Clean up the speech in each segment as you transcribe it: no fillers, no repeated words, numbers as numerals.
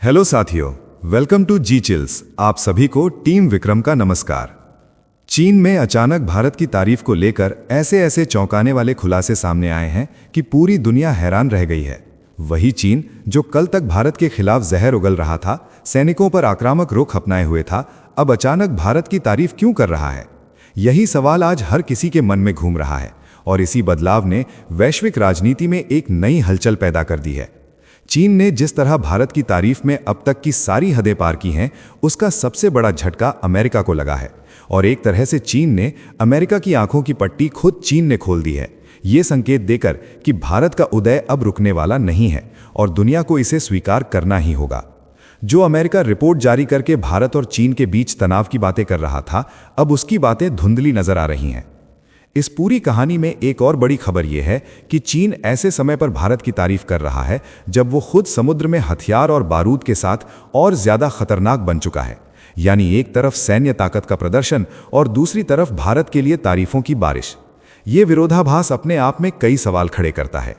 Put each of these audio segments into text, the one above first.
Hello साथियों, welcome to ji chills. आप सभी को टीम विक्रम का नमस्कार। चीन में अचानक भारत की तारीफ को लेकर ऐसे ऐसे चौंकाने वाले खुलासे सामने आए हैं कि पूरी दुनिया हैरान रह गई है। वही चीन जो कल तक भारत के खिलाफ जहर उगल रहा था, सैनिकों पर आक्रामक रुख अपनाए हुए था, अब अचानक भारत की तारीफ क्यों कर रहा है? यही सवाल आज हर किसी के मन में घूम रहा है और इसी बदलाव ने वैश्विक राजनीति में एक नई हलचल पैदा कर दी है। चीन ने जिस तरह भारत की तारीफ में अब तक की सारी हदें पार की हैं, उसका सबसे बड़ा झटका अमेरिका को लगा है और एक तरह से चीन ने अमेरिका की आंखों की पट्टी खुद चीन ने खोल दी है, ये संकेत देकर कि भारत का उदय अब रुकने वाला नहीं है और दुनिया को इसे स्वीकार करना ही होगा। जो अमेरिका रिपोर्ट जारी करके भारत और चीन के बीच तनाव की बातें कर रहा था, अब उसकी बातें धुंधली नजर आ रही हैं। इस पूरी कहानी में एक और बड़ी खबर यह है कि चीन ऐसे समय पर भारत की तारीफ कर रहा है जब वो खुद समुद्र में हथियार और बारूद के साथ और ज्यादा खतरनाक बन चुका है। यानी एक तरफ सैन्य ताकत का प्रदर्शन और दूसरी तरफ भारत के लिए तारीफों की बारिश। ये विरोधाभास अपने आप में कई सवाल खड़े करता है।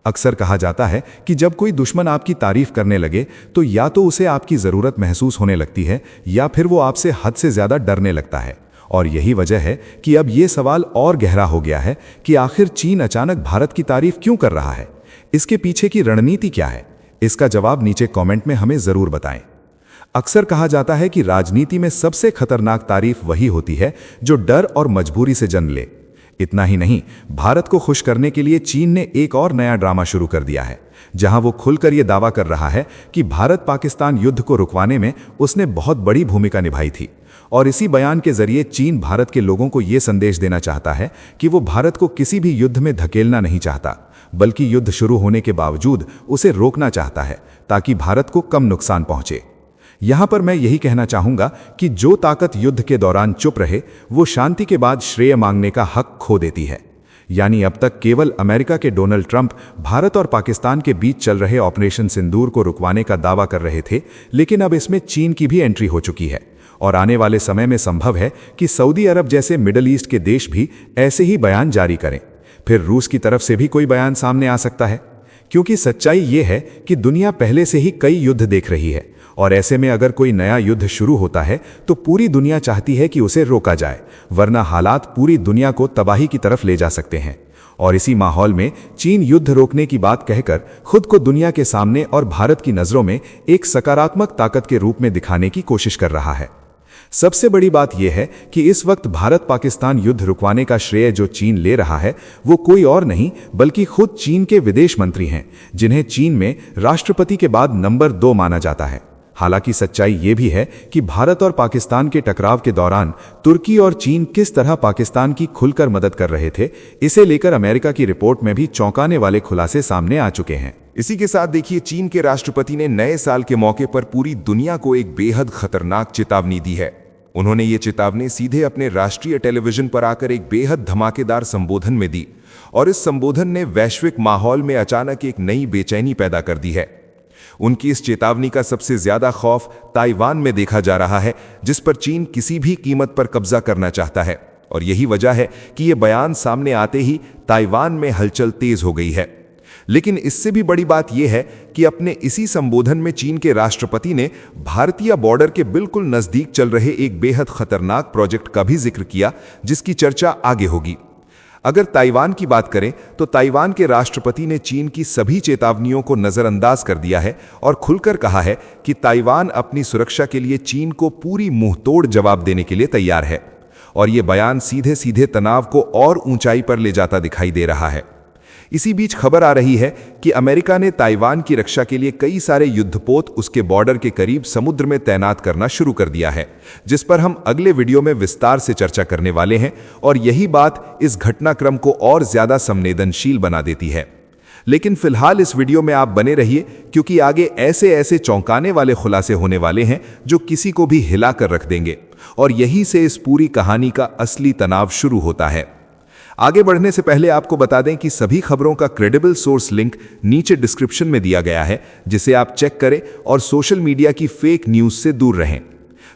अक्सर कहा जाता है कि जब कोई दुश्मन आपकी तारीफ करने लगे तो या तो उसे आपकी जरूरत महसूस होने लगती है या फिर वो आपसे हद से ज्यादा डरने लगता है। और यही वजह है कि अब ये सवाल और गहरा हो गया है कि आखिर चीन अचानक भारत की तारीफ क्यों कर रहा है? इसके पीछे की रणनीति क्या है? इसका जवाब नीचे कमेंट में हमें जरूर बताएं। अक्सर कहा जाता है कि राजनीति में सबसे खतरनाक तारीफ वही होती है जो डर और मजबूरी से जन्म ले। इतना ही नहीं, भारत को खुश करने के लिए चीन ने एक और नया ड्रामा शुरू कर दिया है, जहां वो खुलकर यह दावा कर रहा है कि भारत पाकिस्तान युद्ध को रुकवाने में उसने बहुत बड़ी भूमिका निभाई थी। और इसी बयान के जरिए चीन भारत के लोगों को यह संदेश देना चाहता है कि वो भारत को किसी भी युद्ध में धकेलना नहीं चाहता, बल्कि युद्ध शुरू होने के बावजूद उसे रोकना चाहता है ताकि भारत को कम नुकसान पहुंचे। यहां पर मैं यही कहना चाहूंगा कि जो ताकत युद्ध के दौरान चुप रहे, वो शांति के बाद श्रेय मांगने का हक खो देती है। यानी अब तक केवल अमेरिका के डोनाल्ड ट्रंप भारत और पाकिस्तान के बीच चल रहे ऑपरेशन सिंदूर को रुकवाने का दावा कर रहे थे, लेकिन अब इसमें चीन की भी एंट्री हो चुकी है और आने वाले समय में संभव है कि सऊदी अरब जैसे मिडल ईस्ट के देश भी ऐसे ही बयान जारी करें। फिर रूस की तरफ से भी कोई बयान सामने आ सकता है, क्योंकि सच्चाई ये है कि दुनिया पहले से ही कई युद्ध देख रही है और ऐसे में अगर कोई नया युद्ध शुरू होता है तो पूरी दुनिया चाहती है कि उसे रोका जाए, वरना हालात पूरी दुनिया को तबाही की तरफ ले जा सकते हैं। और इसी माहौल में चीन युद्ध रोकने की बात कहकर खुद को दुनिया के सामने और भारत की नजरों में एक सकारात्मक ताकत के रूप में दिखाने की कोशिश कर रहा है। सबसे बड़ी बात यह है कि इस वक्त भारत पाकिस्तान युद्ध रुकवाने का श्रेय जो चीन ले रहा है, वो कोई और नहीं बल्कि खुद चीन के विदेश मंत्री हैं, जिन्हें चीन में राष्ट्रपति के बाद नंबर 2 माना जाता है। हालांकि सच्चाई ये भी है कि भारत और पाकिस्तान के टकराव के दौरान तुर्की और चीन किस तरह पाकिस्तान की खुलकर मदद कर रहे थे, इसे लेकर अमेरिका की रिपोर्ट में भी चौंकाने वाले खुलासे सामने आ चुके हैं। इसी के साथ देखिए, चीन के राष्ट्रपति ने नए साल के मौके पर पूरी दुनिया को एक बेहद खतरनाक चेतावनी दी है। उन्होंने ये चेतावनी सीधे अपने राष्ट्रीय टेलीविजन पर आकर एक बेहद धमाकेदार संबोधन में दी और इस संबोधन ने वैश्विक माहौल में अचानक एक नई बेचैनी पैदा कर दी है। उनकी इस चेतावनी का सबसे ज्यादा खौफ ताइवान में देखा जा रहा है, जिस पर चीन किसी भी कीमत पर कब्जा करना चाहता है और यही वजह है कि यह बयान सामने आते ही ताइवान में हलचल तेज हो गई है। लेकिन इससे भी बड़ी बात यह है कि अपने इसी संबोधन में चीन के राष्ट्रपति ने भारतीय बॉर्डर के बिल्कुल नजदीक चल रहे एक बेहद खतरनाक प्रोजेक्ट का भी जिक्र किया, जिसकी चर्चा आगे होगी। अगर ताइवान की बात करें तो ताइवान के राष्ट्रपति ने चीन की सभी चेतावनियों को नजरअंदाज कर दिया है और खुलकर कहा है कि ताइवान अपनी सुरक्षा के लिए चीन को पूरी मुंहतोड़ जवाब देने के लिए तैयार है और यह बयान सीधे सीधे तनाव को और ऊंचाई पर ले जाता दिखाई दे रहा है। इसी बीच खबर आ रही है कि अमेरिका ने ताइवान की रक्षा के लिए कई सारे युद्धपोत उसके बॉर्डर के करीब समुद्र में तैनात करना शुरू कर दिया है, जिस पर हम अगले वीडियो में विस्तार से चर्चा करने वाले हैं और यही बात इस घटनाक्रम को और ज्यादा संवेदनशील बना देती है। लेकिन फिलहाल इस वीडियो में आप बने रहिए, क्योंकि आगे ऐसे ऐसे चौंकाने वाले खुलासे होने वाले हैं जो किसी को भी हिला कर रख देंगे और यहीं से इस पूरी कहानी का असली तनाव शुरू होता है। आगे बढ़ने से पहले आपको बता दें कि सभी खबरों का क्रेडिबल सोर्स लिंक नीचे डिस्क्रिप्शन में दिया गया है, जिसे आप चेक करें और सोशल मीडिया की फेक न्यूज से दूर रहें।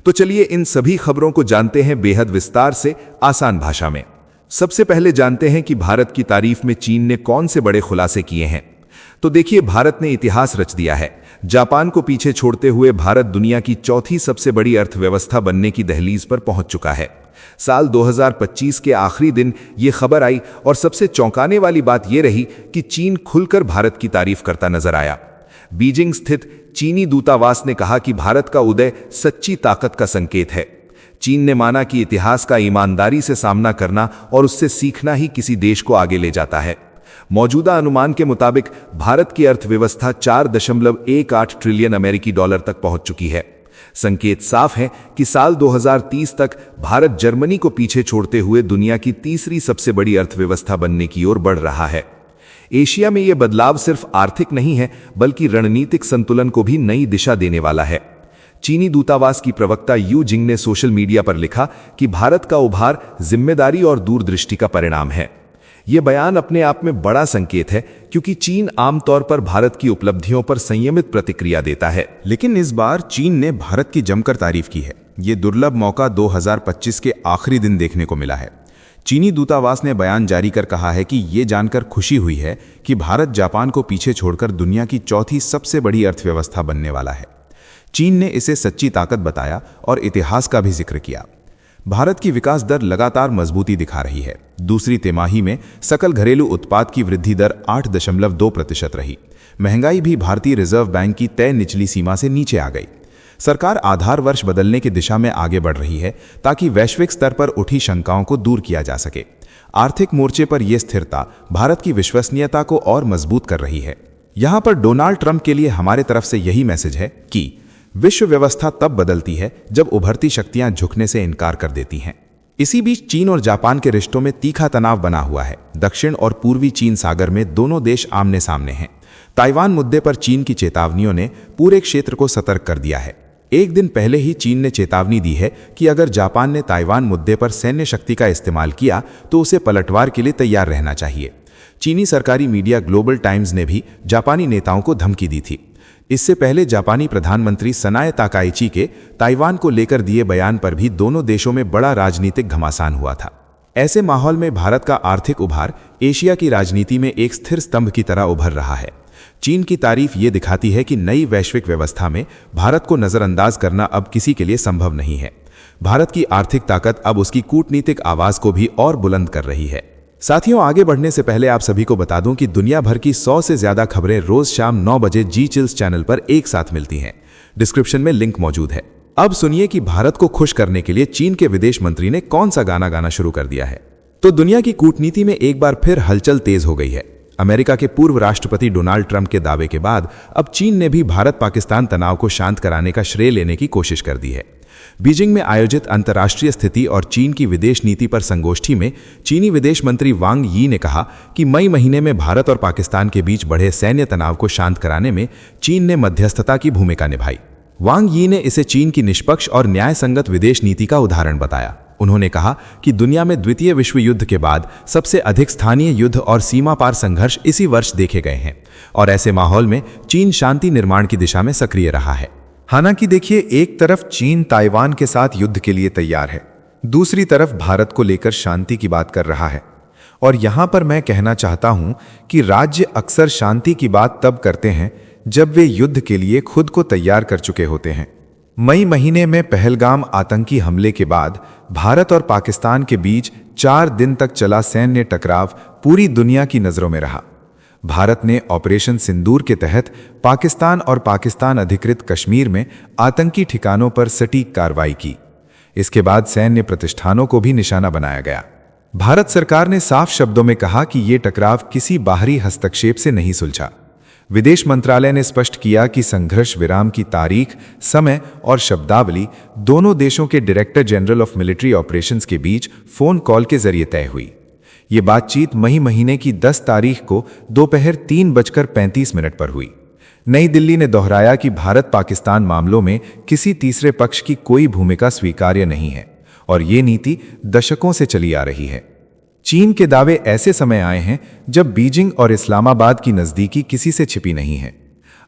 तो चलिए इन सभी खबरों को जानते हैं बेहद विस्तार से, आसान भाषा में। सबसे पहले जानते हैं कि भारत की तारीफ में चीन ने कौन से बड़े खुलासे किए हैं। तो देखिए, भारत ने इतिहास रच दिया है। जापान को पीछे छोड़ते हुए भारत दुनिया की चौथी सबसे बड़ी अर्थव्यवस्था बनने की दहलीज पर पहुंच चुका है। साल 2025 के आखिरी दिन ये खबर आई और सबसे चौंकाने वाली बात यह रही कि चीन खुलकर भारत की तारीफ करता नजर आया। बीजिंग स्थित चीनी दूतावास ने कहा कि भारत का उदय सच्ची ताकत का संकेत है। चीन ने माना कि इतिहास का ईमानदारी से सामना करना और उससे सीखना ही किसी देश को आगे ले जाता है। मौजूदा अनुमान के मुताबिक भारत की अर्थव्यवस्था 4.18 ट्रिलियन अमेरिकी डॉलर तक पहुंच चुकी है। संकेत साफ है कि साल 2030 तक भारत जर्मनी को पीछे छोड़ते हुए दुनिया की तीसरी सबसे बड़ी अर्थव्यवस्था बनने की ओर बढ़ रहा है। एशिया में यह बदलाव सिर्फ आर्थिक नहीं है, बल्कि रणनीतिक संतुलन को भी नई दिशा देने वाला है। चीनी दूतावास की प्रवक्ता यू जिंग ने सोशल मीडिया पर लिखा कि भारत का उभार जिम्मेदारी और दूरदृष्टि का परिणाम है। यह बयान अपने आप में बड़ा संकेत है, क्योंकि चीन आमतौर पर भारत की उपलब्धियों पर संयमित प्रतिक्रिया देता है। लेकिन इस बार चीन ने भारत की जमकर तारीफ की है। ये दुर्लभ मौका 2025 के आखिरी दिन देखने को मिला है। चीनी दूतावास ने बयान जारी कर कहा है कि ये जानकर खुशी हुई है कि भारत जापान को पीछे छोड़कर दुनिया की चौथी सबसे बड़ी अर्थव्यवस्था बनने वाला है। चीन ने इसे सच्ची ताकत बताया और इतिहास का भी जिक्र किया। भारत की विकास दर लगातार मजबूती दिखा रही है। दूसरी तिमाही में सकल घरेलू उत्पाद की वृद्धि दर 8.2% रही। महंगाई भी भारतीय रिजर्व बैंक की तय निचली सीमा से नीचे आ गई। सरकार आधार वर्ष बदलने की दिशा में आगे बढ़ रही है ताकि वैश्विक स्तर पर उठी शंकाओं को दूर किया जा सके। आर्थिक मोर्चे पर यह स्थिरता भारत की विश्वसनीयता को और मजबूत कर रही है। यहां पर डोनाल्ड ट्रंप के लिए हमारे तरफ से यही मैसेज है कि विश्व व्यवस्था तब बदलती है जब उभरती शक्तियां झुकने से इनकार कर देती हैं। इसी बीच चीन और जापान के रिश्तों में तीखा तनाव बना हुआ है। दक्षिण और पूर्वी चीन सागर में दोनों देश आमने सामने हैं। ताइवान मुद्दे पर चीन की चेतावनियों ने पूरे क्षेत्र को सतर्क कर दिया है। एक दिन पहले ही चीन ने चेतावनी दी है कि अगर जापान ने ताइवान मुद्दे पर सैन्य शक्ति का इस्तेमाल किया तो उसे पलटवार के लिए तैयार रहना चाहिए। चीनी सरकारी मीडिया ग्लोबल टाइम्स ने भी जापानी नेताओं को धमकी दी थी। इससे पहले जापानी प्रधानमंत्री सनाए ताकाइची के ताइवान को लेकर दिए बयान पर भी दोनों देशों में बड़ा राजनीतिक घमासान हुआ था। ऐसे माहौल में भारत का आर्थिक उभार एशिया की राजनीति में एक स्थिर स्तंभ की तरह उभर रहा है। चीन की तारीफ ये दिखाती है कि नई वैश्विक व्यवस्था में भारत को नजरअंदाज करना अब किसी के लिए संभव नहीं है। भारत की आर्थिक ताकत अब उसकी कूटनीतिक आवाज को भी और बुलंद कर रही है। साथियों, आगे बढ़ने से पहले आप सभी को बता दूं कि दुनिया भर की 100 से ज्यादा खबरें रोज शाम 9 बजे जी चिल्स चैनल पर एक साथ मिलती हैं। डिस्क्रिप्शन में लिंक मौजूद है। अब सुनिए कि भारत को खुश करने के लिए चीन के विदेश मंत्री ने कौन सा गाना गाना शुरू कर दिया है। तो दुनिया की कूटनीति में एक बार फिर हलचल तेज हो गई है। अमेरिका के पूर्व राष्ट्रपति डोनाल्ड ट्रंप के दावे के बाद अब चीन ने भी भारत पाकिस्तान तनाव को शांत कराने का श्रेय लेने की कोशिश कर दी है। बीजिंग में आयोजित अंतर्राष्ट्रीय स्थिति और चीन की विदेश नीति पर संगोष्ठी में चीनी विदेश मंत्री वांग यी ने कहा कि मई महीने में भारत और पाकिस्तान के बीच बढ़े सैन्य तनाव को शांत कराने में चीन ने मध्यस्थता की भूमिका निभाई। वांग यी ने इसे चीन की निष्पक्ष और न्यायसंगत विदेश नीति का उदाहरण बताया। उन्होंने कहा कि दुनिया में द्वितीय विश्व युद्ध के बाद सबसे अधिक स्थानीय युद्ध और सीमा पार संघर्ष इसी वर्ष देखे गए हैं और ऐसे माहौल में चीन शांति निर्माण की दिशा में सक्रिय रहा है। हालांकि देखिए, एक तरफ चीन ताइवान के साथ युद्ध के लिए तैयार है, दूसरी तरफ भारत को लेकर शांति की बात कर रहा है। और यहां पर मैं कहना चाहता हूं कि राज्य अक्सर शांति की बात तब करते हैं जब वे युद्ध के लिए खुद को तैयार कर चुके होते हैं। मई महीने में पहलगाम आतंकी हमले के बाद भारत और पाकिस्तान के बीच 4 दिन तक चला सैन्य टकराव पूरी दुनिया की नजरों में रहा। भारत ने ऑपरेशन सिंदूर के तहत पाकिस्तान और पाकिस्तान अधिकृत कश्मीर में आतंकी ठिकानों पर सटीक कार्रवाई की। इसके बाद सैन्य प्रतिष्ठानों को भी निशाना बनाया गया। भारत सरकार ने साफ शब्दों में कहा कि ये टकराव किसी बाहरी हस्तक्षेप से नहीं सुलझा। विदेश मंत्रालय ने स्पष्ट किया कि संघर्ष विराम की तारीख, समय और शब्दावली दोनों देशों के director general of military operations के बीच फोन कॉल के जरिए तय हुई। ये बातचीत मई महीने की 10 तारीख को दोपहर 3:35 पर हुई। नई दिल्ली ने दोहराया कि भारत पाकिस्तान मामलों में किसी तीसरे पक्ष की कोई भूमिका स्वीकार्य नहीं है और ये नीति दशकों से चली आ रही है। चीन के दावे ऐसे समय आए हैं जब बीजिंग और इस्लामाबाद की नजदीकी किसी से छिपी नहीं है।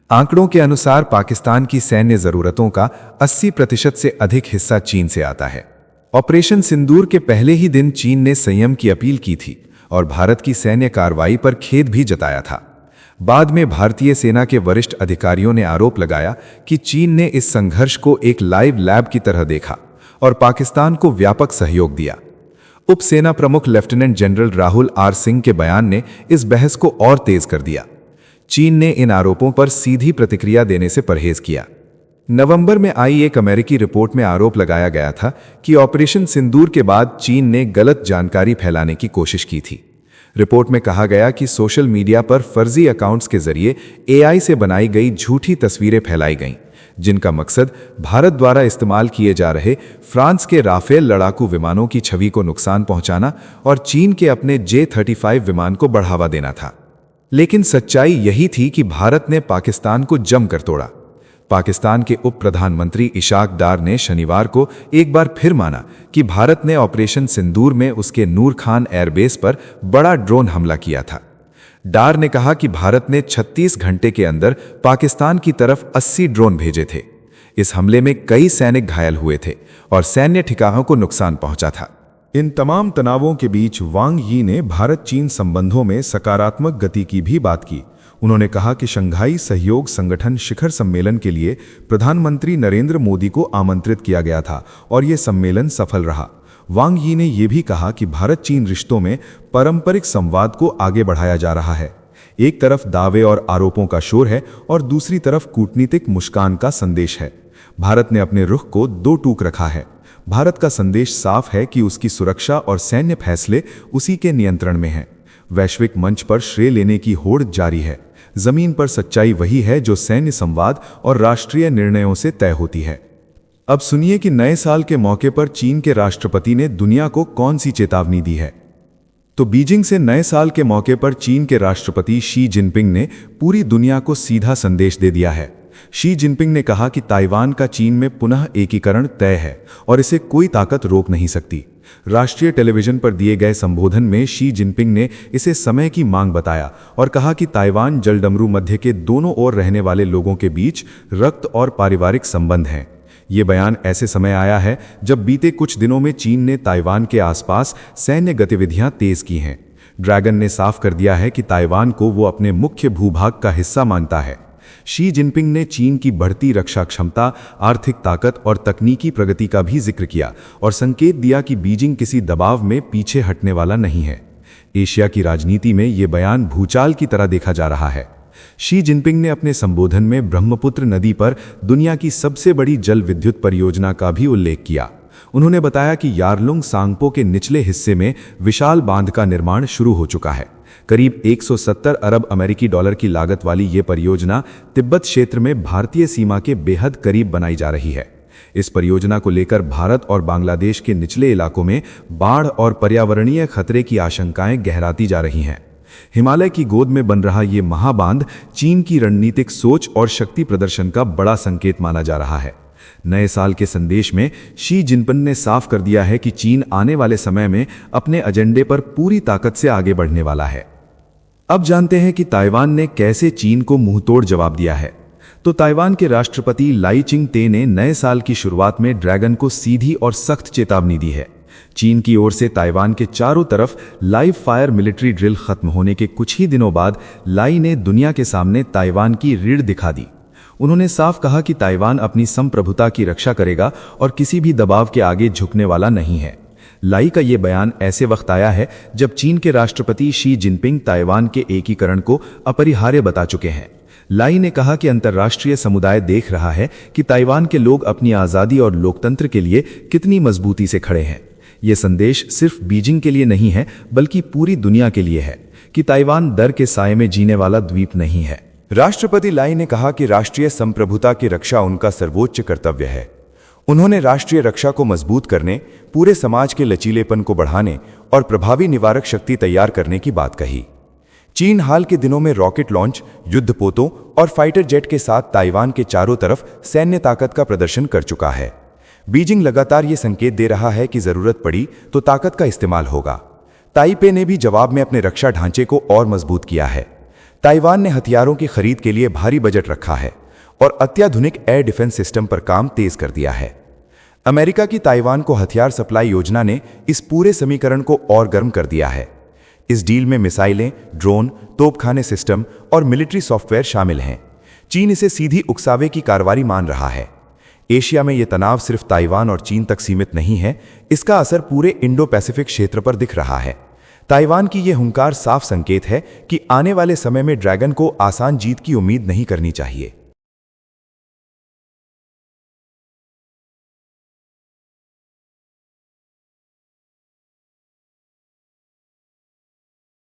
आंकड़ों के अनुसार पाकिस्तान की सैन्य जरूरतों का 80% से अधिक हिस्सा चीन से आता है। ऑपरेशन सिंदूर के पहले ही दिन चीन ने संयम की अपील की थी और भारत की सैन्य कार्रवाई पर खेद भी जताया था। बाद में भारतीय सेना के वरिष्ठ अधिकारियों ने आरोप लगाया कि चीन ने इस संघर्ष को एक लाइव लैब की तरह देखा और पाकिस्तान को व्यापक सहयोग दिया। उप सेना प्रमुख lieutenant general Rahul R Singh के बयान ने इस बहस को और तेज कर दिया। चीन ने इन आरोपों पर सीधी प्रतिक्रिया देने से परहेज किया। नवंबर में आई एक अमेरिकी रिपोर्ट में आरोप लगाया गया था कि ऑपरेशन सिंदूर के बाद चीन ने गलत जानकारी फैलाने की कोशिश की थी। रिपोर्ट में कहा गया कि सोशल मीडिया पर फर्जी अकाउंट्स के जरिए एआई से बनाई गई झूठी तस्वीरें फैलाई गईं, जिनका मकसद भारत द्वारा इस्तेमाल किए जा रहे फ्रांस के राफेल लड़ाकू विमानों की छवि को नुकसान पहुंचाना और चीन के अपने J-35 विमान को बढ़ावा देना था। लेकिन सच्चाई यही थी कि भारत ने पाकिस्तान को जमकर तोड़ा। पाकिस्तान के उप प्रधानमंत्री इशाक डार ने शनिवार को एक बार फिर माना कि भारत ने ऑपरेशन सिंदूर में उसके नूर खान एयरबेस पर बड़ा ड्रोन हमला किया था। डार ने कहा कि भारत ने 36 घंटे के अंदर पाकिस्तान की तरफ 80 ड्रोन भेजे थे। इस हमले में कई सैनिक घायल हुए थे और सैन्य ठिकानों को नुकसान पहुंचा था। इन तमाम तनावों के बीच वांग यी ने भारत चीन संबंधों में सकारात्मक गति की भी बात की। उन्होंने कहा कि शंघाई सहयोग संगठन शिखर सम्मेलन के लिए प्रधानमंत्री नरेंद्र मोदी को आमंत्रित किया गया था और ये सम्मेलन सफल रहा। वांग यी ने यह भी कहा कि भारत चीन रिश्तों में पारंपरिक संवाद को आगे बढ़ाया जा रहा है। एक तरफ दावे और आरोपों का शोर है और दूसरी तरफ कूटनीतिक मुस्कान का संदेश है। भारत ने अपने रुख को दो टूक रखा है। भारत का संदेश साफ है कि उसकी सुरक्षा और सैन्य फैसले उसी के नियंत्रण में हैं। वैश्विक मंच पर श्रेय लेने की होड़ जारी है। जमीन पर सच्चाई वही है जो सैन्य संवाद और राष्ट्रीय निर्णयों से तय होती है। अब सुनिए कि नए साल के मौके पर चीन के राष्ट्रपति ने दुनिया को कौन सी चेतावनी दी है। तो बीजिंग से नए साल के मौके पर चीन के राष्ट्रपति शी जिनपिंग ने पूरी दुनिया को सीधा संदेश दे दिया है। शी जिनपिंग ने कहा कि ताइवान का चीन में पुनः एकीकरण तय है और इसे कोई ताकत रोक नहीं सकती। राष्ट्रीय टेलीविजन पर दिए गए संबोधन में शी जिनपिंग ने इसे समय की मांग बताया और कहा कि ताइवान जलडमरू मध्य के दोनों ओर रहने वाले लोगों के बीच रक्त और पारिवारिक संबंध हैं। ये बयान ऐसे समय आया है जब बीते कुछ दिनों में चीन ने ताइवान के आसपास सैन्य गतिविधियां तेज की हैं। ड्रैगन ने साफ कर दिया है कि ताइवान को वो अपने मुख्य भूभाग का हिस्सा मानता है। शी जिनपिंग ने चीन की बढ़ती रक्षा क्षमता, आर्थिक ताकत और तकनीकी प्रगति का भी जिक्र किया और संकेत दिया कि बीजिंग किसी दबाव में पीछे हटने वाला नहीं है। एशिया की राजनीति में ये बयान भूचाल की तरह देखा जा रहा है। शी जिनपिंग ने अपने संबोधन में ब्रह्मपुत्र नदी पर दुनिया की सबसे बड़ी जल विद्युत परियोजना का भी उल्लेख किया। उन्होंने बताया कि यारलुंग सांगपो के निचले हिस्से में विशाल बांध का निर्माण शुरू हो चुका है। करीब 170 अरब अमेरिकी डॉलर की लागत वाली ये परियोजना तिब्बत क्षेत्र में भारतीय सीमा के बेहद करीब बनाई जा रही है। इस परियोजना को लेकर भारत और बांग्लादेश के निचले इलाकों में बाढ़ और पर्यावरणीय खतरे की आशंकाएं गहराती जा रही हैं। हिमालय की गोद में बन रहा ये महाबांध चीन की रणनीतिक सोच और शक्ति प्रदर्शन का बड़ा संकेत माना जा रहा है। नए साल के संदेश में शी जिनपिंग ने साफ कर दिया है कि चीन आने वाले समय में अपने एजेंडे पर पूरी ताकत से आगे बढ़ने वाला है। अब जानते हैं कि ताइवान ने कैसे चीन को मुंहतोड़ जवाब दिया है। तो ताइवान के राष्ट्रपति लाई चिंग-ते ने नए साल की शुरुआत में ड्रैगन को सीधी और सख्त चेतावनी दी है। चीन की ओर से ताइवान के चारों तरफ लाइव फायर मिलिट्री ड्रिल खत्म होने के कुछ ही दिनों बाद लाई ने दुनिया के सामने ताइवान की रीढ़ दिखा दी। उन्होंने साफ कहा कि ताइवान अपनी संप्रभुता की रक्षा करेगा और किसी भी दबाव के आगे झुकने वाला नहीं है। लाई का ये बयान ऐसे वक्त आया है जब चीन के राष्ट्रपति शी जिनपिंग ताइवान के एकीकरण को अपरिहार्य बता चुके हैं। लाई ने कहा कि अंतर्राष्ट्रीय समुदाय देख रहा है कि ताइवान के लोग अपनी आज़ादी और लोकतंत्र के लिए कितनी मजबूती से खड़े हैं। ये संदेश सिर्फ बीजिंग के लिए नहीं है बल्कि पूरी दुनिया के लिए है कि ताइवान डर के साए में जीने वाला द्वीप नहीं है। राष्ट्रपति लाई ने कहा कि राष्ट्रीय संप्रभुता की रक्षा उनका सर्वोच्च कर्तव्य है। उन्होंने राष्ट्रीय रक्षा को मजबूत करने, पूरे समाज के लचीलेपन को बढ़ाने और प्रभावी निवारक शक्ति तैयार करने की बात कही। चीन हाल के दिनों में रॉकेट लॉन्च, युद्धपोतों और फाइटर जेट के साथ ताइवान के चारों तरफ सैन्य ताकत का प्रदर्शन कर चुका है। बीजिंग लगातार ये संकेत दे रहा है कि जरूरत पड़ी तो ताकत का इस्तेमाल होगा। ताइपे ने भी जवाब में अपने रक्षा ढांचे को और मजबूत किया है। ताइवान ने हथियारों की खरीद के लिए भारी बजट रखा है और अत्याधुनिक एयर डिफेंस सिस्टम पर काम तेज कर दिया है। अमेरिका की ताइवान को हथियार सप्लाई योजना ने इस पूरे समीकरण को और गर्म कर दिया है। इस डील में मिसाइलें, ड्रोन, तोपखाने सिस्टम और मिलिट्री सॉफ्टवेयर शामिल हैं। चीन इसे सीधी उकसावे की कार्रवाई मान रहा है। एशिया में यह तनाव सिर्फ ताइवान और चीन तक सीमित नहीं है, इसका असर पूरे इंडो पैसिफिक क्षेत्र पर दिख रहा है। ताइवान की यह हुंकार साफ संकेत है कि आने वाले समय में ड्रैगन को आसान जीत की उम्मीद नहीं करनी चाहिए।